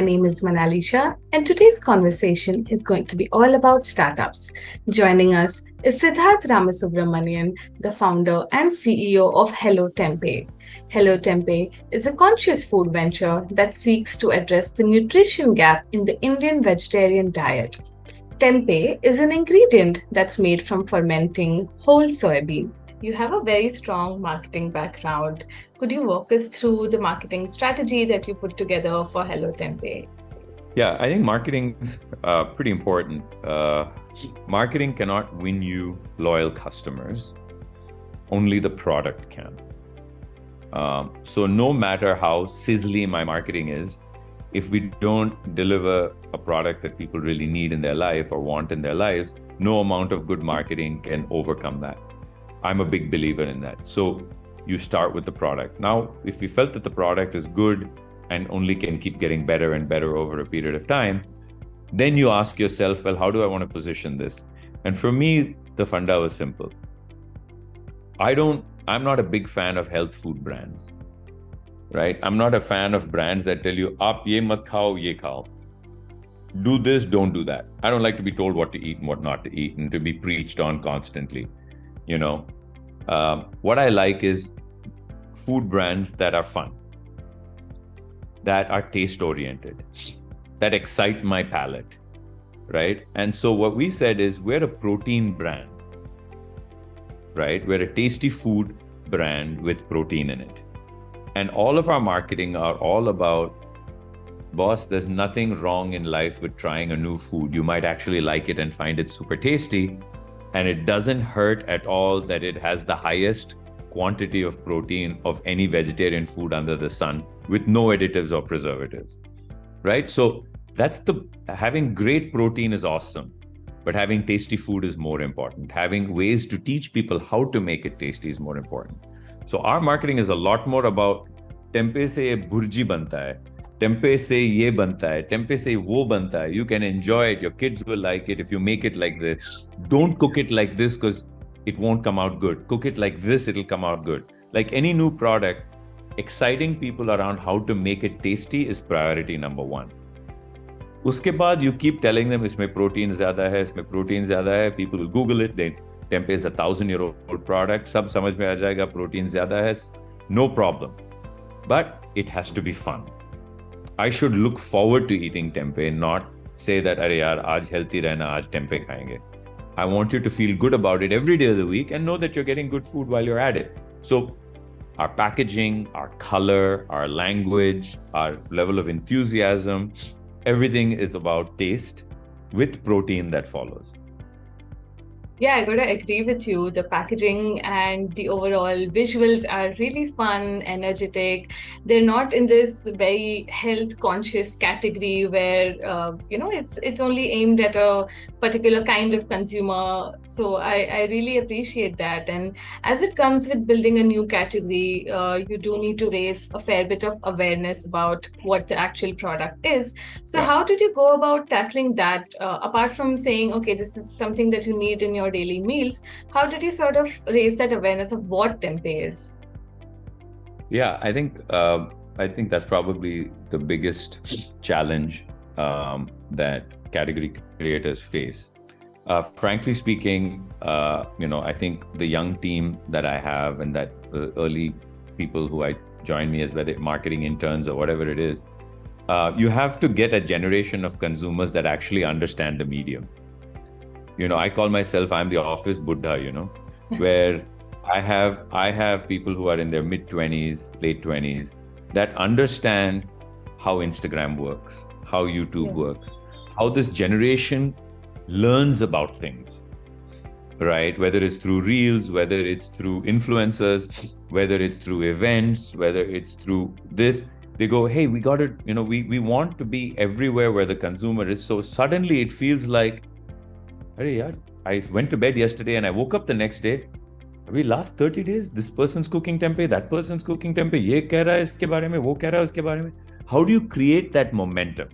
My name is Manalisha, and today's conversation is going to be all about startups. Joining us is Siddharth Ramasubramanian, the founder and CEO of Hello Tempayy. Hello Tempayy is a conscious food venture that seeks to address the nutrition gap in the Indian vegetarian diet. Tempayy is an ingredient that's made from fermenting whole soybean. You have a very strong marketing background. Could you walk us through the marketing strategy that you put together for Hello Tempayy? Yeah, I think marketing's pretty important. Marketing cannot win you loyal customers. Only the product can. So no matter how sizzly my marketing is, if we don't deliver a product that people really need in their life or want in their lives, no amount of good marketing can overcome that. I'm a big believer in that. So you start with the product. Now, if we felt that the product is good and only can keep getting better and better over a period of time, then you ask yourself, well, how do I want to position this? And for me, the funda was simple. I'm not a big fan of health food brands, right? I'm not a fan of brands that tell you, aap ye mat khao, ye khao. Do this, don't do that. I don't like to be told what to eat and what not to eat and to be preached on constantly. What I like is food brands that are fun, that are taste oriented, that excite my palate, right? And so what we said is we're a protein brand, right? We're a tasty food brand with protein in it. And all of our marketing are all about, boss, there's nothing wrong in life with trying a new food. You might actually like it and find it super tasty. And it doesn't hurt at all that it has the highest quantity of protein of any vegetarian food under the sun with no additives or preservatives, right? So having great protein is awesome, but having tasty food is more important. Having ways to teach people how to make it tasty is more important. So our marketing is a lot more about tempeh se ye bhurji banta hai, tempeh se ye banta hai, tempeh se wo banta hai. You can enjoy it. Your kids will like it if you make it like this. Don't cook it like this because it won't come out good. Cook it like this, it'll come out good. Like any new product, exciting people around how to make it tasty is priority number one. Uske baad, you keep telling them, isme protein zyada hai, isme protein zyada hai. People will Google it. Tempeh is 1,000-year-old product. Sab samajh mein aa jayega, protein zyada hai. No problem. But it has to be fun. I should look forward to eating tempeh, not say that, "Arey yaar, aaj healthy rehna, aaj tempeh khayenge." I want you to feel good about it every day of the week and know that you're getting good food while you're at it. So our packaging, our color, our language, our level of enthusiasm, everything is about taste with protein that follows. Yeah, I gotta agree with you. The packaging and the overall visuals are really fun, energetic. They're not in this very health conscious category where it's only aimed at a particular kind of consumer. So I really appreciate that. And as it comes with building a new category, you do need to raise a fair bit of awareness about what the actual product is. So How did you go about tackling that? Apart from saying, okay, this is something that you need in your daily meals, how did you sort of raise that awareness of what tempeh is? Yeah, I think that's probably the biggest challenge that category creators face. Frankly speaking, I think the young team that I have and that early people who I join me as whether marketing interns or whatever it is, you have to get a generation of consumers that actually understand the medium. I call myself, I'm the office Buddha, where I have people who are in their mid-20s, late 20s that understand how Instagram works, how YouTube works, how this generation learns about things, right? Whether it's through reels, whether it's through influencers, whether it's through events, whether it's through this, they go, hey, we got it. We want to be everywhere where the consumer is. So suddenly it feels like, hey, yaar, I went to bed yesterday and I woke up the next day. Last 30 days, this person's cooking tempeh, that person's cooking tempeh, ye keh raha hai iske baare mein, wo keh raha hai uske baare mein. How do you create that momentum?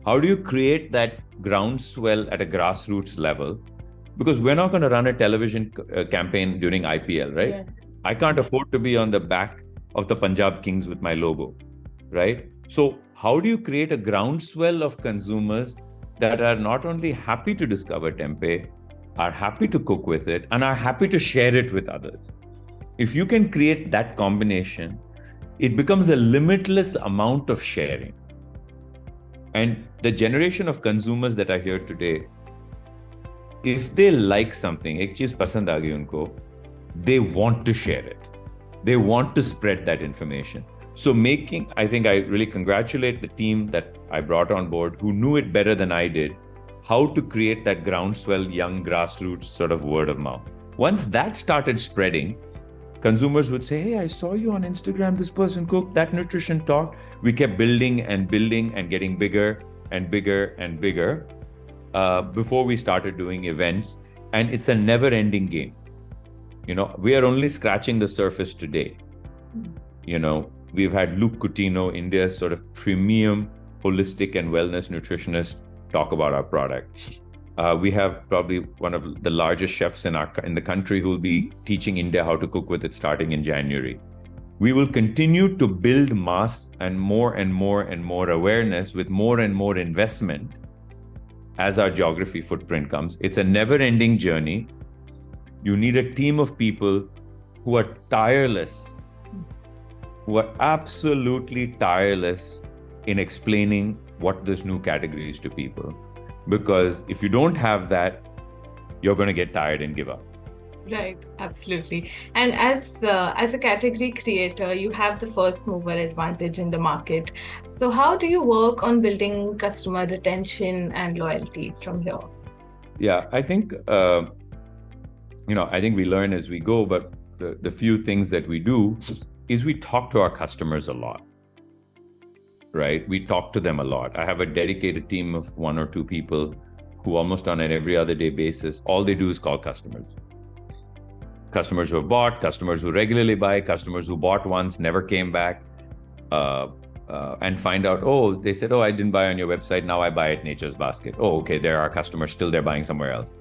How do you create that groundswell at a grassroots level? Because we're not going to run a television campaign during IPL, right? Yeah. I can't afford to be on the back of the Punjab Kings with my logo, right? So how do you create a groundswell of consumers that are not only happy to discover tempeh, are happy to cook with it, and are happy to share it with others? If you can create that combination, it becomes a limitless amount of sharing. And the generation of consumers that are here today, if they like something, ek cheez pasand aa gayi unko, they want to share it. They want to spread that information. So I think I really congratulate the team that I brought on board, who knew it better than I did, how to create that groundswell, young grassroots sort of word of mouth. Once that started spreading, consumers would say, hey, I saw you on Instagram, this person cooked, that nutrition talk. We kept building and getting bigger and bigger and bigger before we started doing events. And it's a never-ending game. We are only scratching the surface today. We've had Luke Coutinho, India's sort of premium holistic and wellness nutritionist, talk about our product. We have probably one of the largest chefs in the country who will be teaching India how to cook with it starting in January. We will continue to build mass and more awareness with more and more investment as our geography footprint comes. It's a never-ending journey. You need a team of people who are tireless, who are absolutely tireless in explaining what this new category is to people. Because if you don't have that, you're going to get tired and give up. Right, absolutely. And as a category creator, you have the first mover advantage in the market. So how do you work on building customer retention and loyalty from here? Yeah, I think I think we learn as we go, but the few things that we do is we talk to our customers a lot. Right? We talk to them a lot. I have a dedicated team of 1 or 2 people who almost on an every other day basis, all they do is call customers. Customers who have bought, customers who regularly buy, customers who bought once, never came back, and find out, they said, I didn't buy on your website, now I buy at Nature's Basket. Okay, they're our customers, still they're buying somewhere else.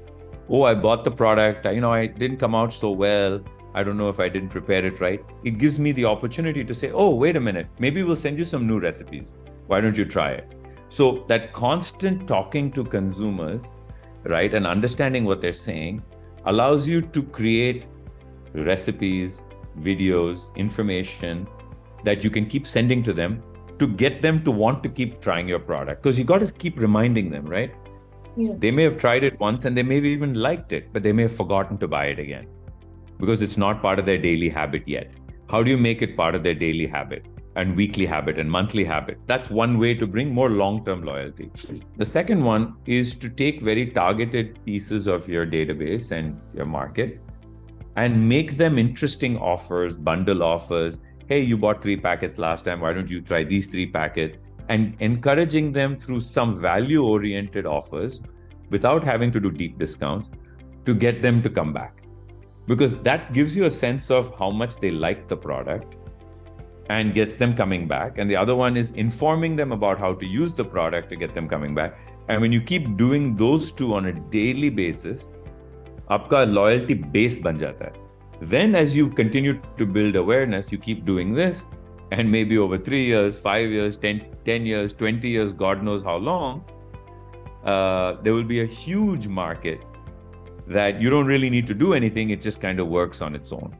I bought the product, I didn't come out so well. I don't know if I didn't prepare it right. It gives me the opportunity to say, wait a minute, maybe we'll send you some new recipes. Why don't you try it? So that constant talking to consumers, right, and understanding what they're saying allows you to create recipes, videos, information that you can keep sending to them to get them to want to keep trying your product. Because you got to keep reminding them, right? Yeah. They may have tried it once and they may have even liked it, but they may have forgotten to buy it again, because it's not part of their daily habit yet. How do you make it part of their daily habit and weekly habit and monthly habit? That's one way to bring more long-term loyalty. The second one is to take very targeted pieces of your database and your market and make them interesting offers, bundle offers. Hey, you bought 3 packets last time. Why don't you try these 3 packets? And encouraging them through some value-oriented offers without having to do deep discounts to get them to come back. Because that gives you a sense of how much they like the product and gets them coming back. And the other one is informing them about how to use the product to get them coming back. And when you keep doing those 2 on a daily basis, aapka loyalty base ban jata hai. Then as you continue to build awareness, you keep doing this, and maybe over 3 years, 5 years, 10 years, 20 years, God knows how long, there will be a huge market that you don't really need to do anything. It just kind of works on its own.